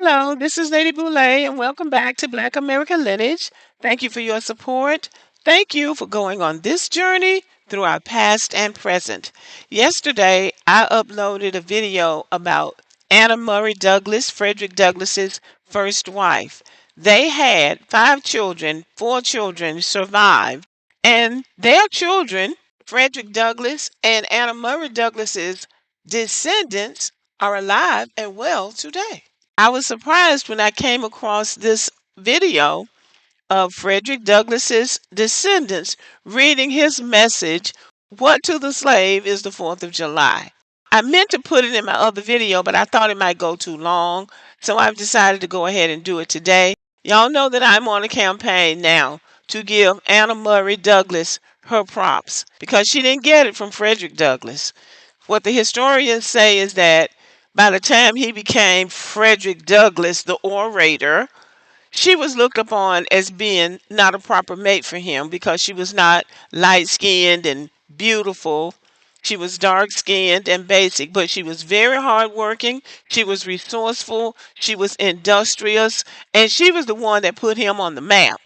Hello, this is Lady Boulay, and welcome back to Black American Lineage. Thank you for your support. Thank you for going on this journey through our past and present. Yesterday, I uploaded a video about Anna Murray Douglass, Frederick Douglass's first wife. They had 5 children, 4 children survived, and their children, Frederick Douglass and Anna Murray Douglass's descendants, are alive and well today. I was surprised when I came across this video of Frederick Douglass's descendants reading his message, What to the Slave is the 4th of July. I meant to put it in my other video, but I thought it might go too long, so I've decided to go ahead and do it today. Y'all know that I'm on a campaign now to give Anna Murray Douglass her props because she didn't get it from Frederick Douglass. What the historians say is that by the time he became Frederick Douglass, the orator, she was looked upon as being not a proper mate for him because she was not light skinned and beautiful. She was dark skinned and basic, but she was very hardworking. She was resourceful. She was industrious. And she was the one that put him on the map.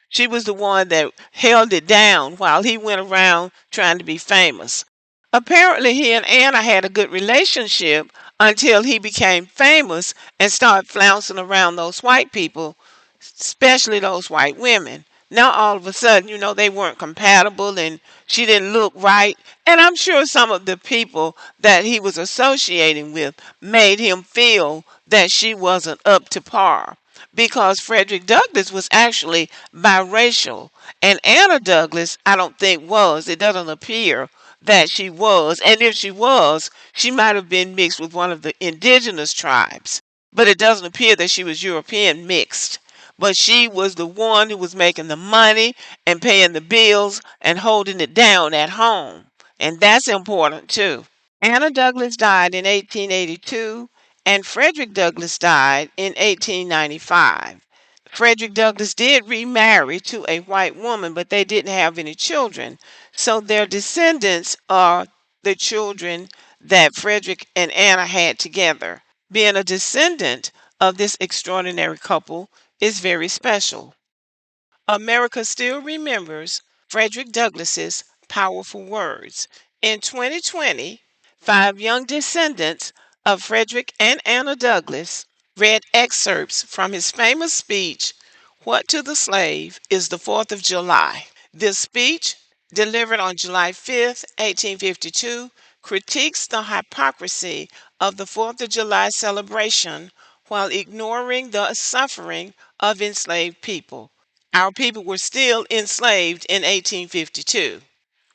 She was the one that held it down while he went around trying to be famous. Apparently, he and Anna had a good relationship until he became famous and started flouncing around those white people, especially those white women. Now, all of a sudden, they weren't compatible and she didn't look right. And I'm sure some of the people that he was associating with made him feel that she wasn't up to par because Frederick Douglass was actually biracial. And Anna Douglass, I don't think was. It doesn't appear that she was. And if she was, she might have been mixed with one of the indigenous tribes. But it doesn't appear that she was European mixed. But she was the one who was making the money and paying the bills and holding it down at home. And that's important too. Anna Douglass died in 1882 and Frederick Douglass died in 1895. Frederick Douglass did remarry to a white woman, but they didn't have any children. So their descendants are the children that Frederick and Anna had together. Being a descendant of this extraordinary couple is very special. America still remembers Frederick Douglass's powerful words. In 2020, 5 young descendants of Frederick and Anna Douglass read excerpts from his famous speech, What to the Slave is the 4th of July. This speech, delivered on July 5, 1852, critiques the hypocrisy of the 4th of July celebration while ignoring the suffering of enslaved people. Our people were still enslaved in 1852.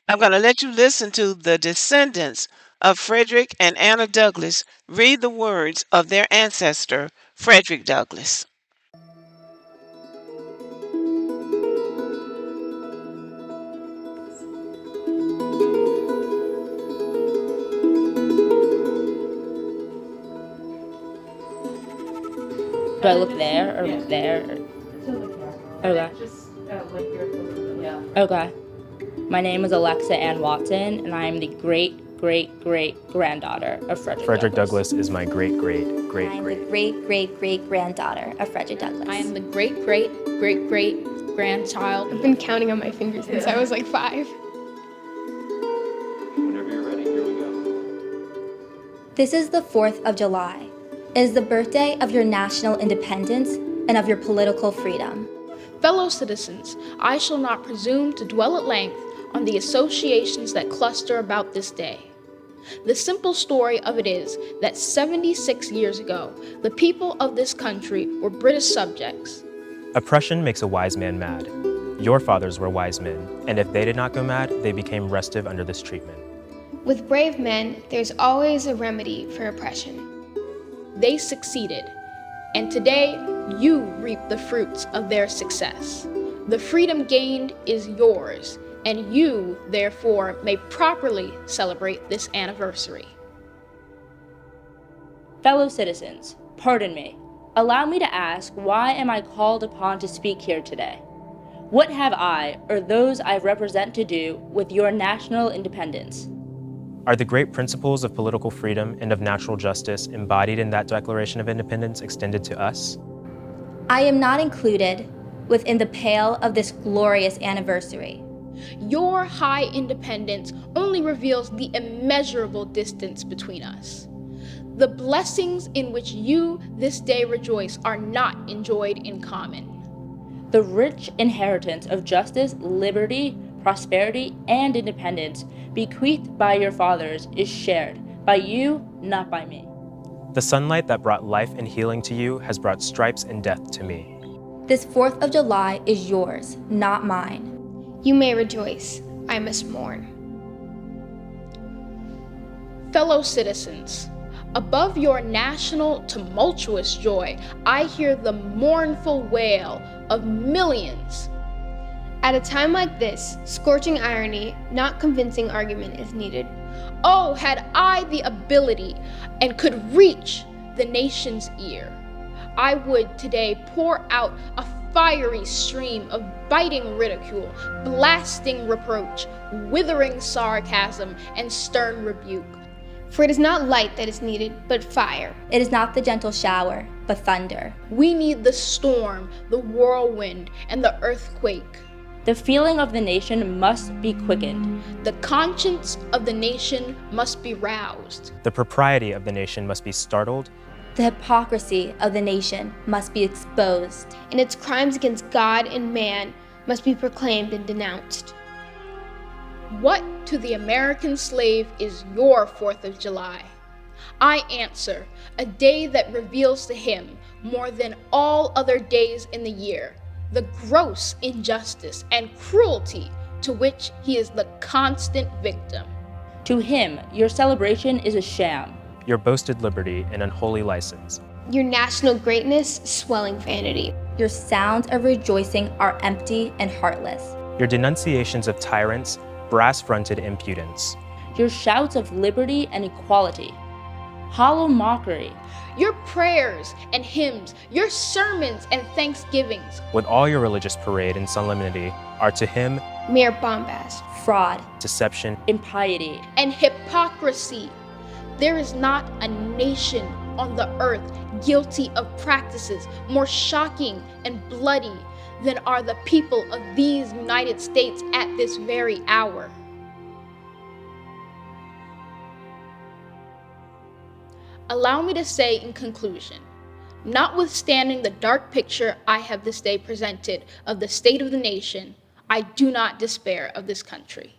I'm going to let you listen to the descendants of Frederick and Anna Douglass read the words of their ancestor, Frederick Douglass. Do I look there or look there? Okay. Okay. My name is Alexa Ann Watson, and I am the great-great-great-granddaughter of Frederick Douglass is my great-great-great-great. I am the great-great-great-granddaughter of Frederick Douglass. I am the great-great-great-great-grandchild. I've been counting on my fingers since I was like 5. Whenever you're ready, here we go. This is the 4th of July. It is the birthday of your national independence and of your political freedom. Fellow citizens, I shall not presume to dwell at length on the associations that cluster about this day. The simple story of it is that 76 years ago, the people of this country were British subjects. Oppression makes a wise man mad. Your fathers were wise men, and if they did not go mad, they became restive under this treatment. With brave men, there's always a remedy for oppression. They succeeded, and today you reap the fruits of their success. The freedom gained is yours, and you, therefore, may properly celebrate this anniversary. Fellow citizens, pardon me. Allow me to ask, why am I called upon to speak here today? What have I, or those I represent, to do with your national independence? Are the great principles of political freedom and of natural justice embodied in that Declaration of Independence extended to us? I am not included within the pale of this glorious anniversary. Your high independence only reveals the immeasurable distance between us. The blessings in which you this day rejoice are not enjoyed in common. The rich inheritance of justice, liberty, prosperity, and independence bequeathed by your fathers is shared by you, not by me. The sunlight that brought life and healing to you has brought stripes and death to me. This 4th of July is yours, not mine. You may rejoice, I must mourn. Fellow citizens, above your national tumultuous joy, I hear the mournful wail of millions. At a time like this, scorching irony, not convincing argument is needed. Oh, had I the ability and could reach the nation's ear, I would today pour out a fiery stream of biting ridicule, blasting reproach, withering sarcasm, and stern rebuke. For it is not light that is needed, but fire. It is not the gentle shower, but thunder. We need the storm, the whirlwind, and the earthquake. The feeling of the nation must be quickened. The conscience of the nation must be roused. The propriety of the nation must be startled. The hypocrisy of the nation must be exposed. And its crimes against God and man must be proclaimed and denounced. What to the American slave is your 4th of July? I answer, a day that reveals to him, more than all other days in the year, the gross injustice and cruelty to which he is the constant victim. To him, your celebration is a sham. Your boasted liberty an unholy license. Your national greatness, swelling vanity. Your sounds of rejoicing are empty and heartless. Your denunciations of tyrants, brass-fronted impudence. Your shouts of liberty and equality, hollow mockery. Your prayers and hymns, your sermons and thanksgivings, With all your religious parade and solemnity, are to him Mere bombast. Fraud. deception, Impiety. and hypocrisy. There is not a nation on the earth guilty of practices more shocking and bloody than are the people of these United States at this very hour. Allow me to say in conclusion, notwithstanding the dark picture I have this day presented of the state of the nation, I do not despair of this country.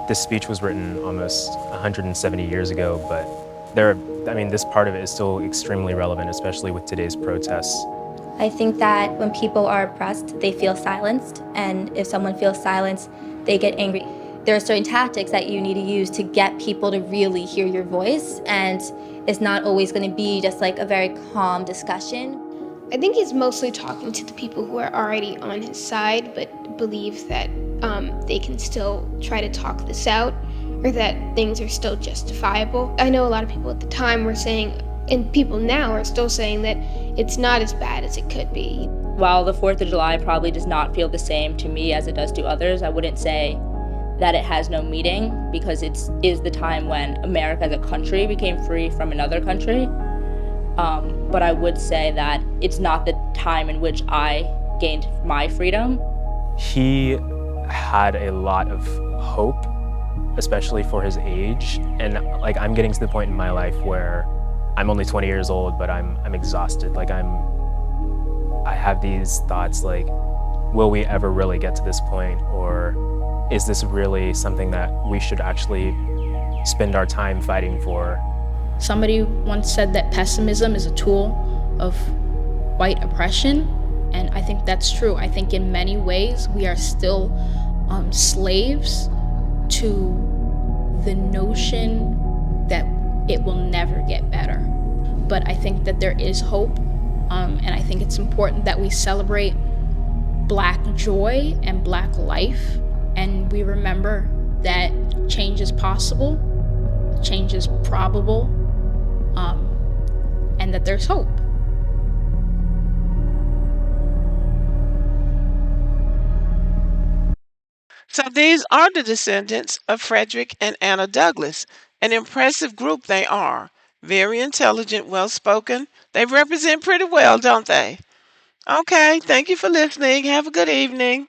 This speech was written almost 170 years ago, but this part of it is still extremely relevant, especially with today's protests. I think that when people are oppressed, they feel silenced, and if someone feels silenced, they get angry. There are certain tactics that you need to use to get people to really hear your voice, and it's not always going to be just like a very calm discussion. I think he's mostly talking to the people who are already on his side, but believe that they can still try to talk this out, or that things are still justifiable. I know a lot of people at the time were saying, and people now are still saying, that it's not as bad as it could be. While the 4th of July probably does not feel the same to me as it does to others, I wouldn't say that it has no meaning, because it is the time when America as a country became free from another country. But I would say that it's not the time in which I gained my freedom. He had a lot of hope, especially for his age. And I'm getting to the point in my life where I'm only 20 years old, but I'm exhausted. I have these thoughts will we ever really get to this point? Or is this really something that we should actually spend our time fighting for? Somebody once said that pessimism is a tool of white oppression, and I think that's true. I think in many ways we are still slaves to the notion that it will never get better. But I think that there is hope, and I think it's important that we celebrate Black joy and Black life, and we remember that change is possible, change is probable, and that there's hope. So these are the descendants of Fredrick and Anna Douglass. An impressive group they are. Very intelligent, well spoken. They represent pretty well, don't they? Okay, thank you for listening. Have a good evening.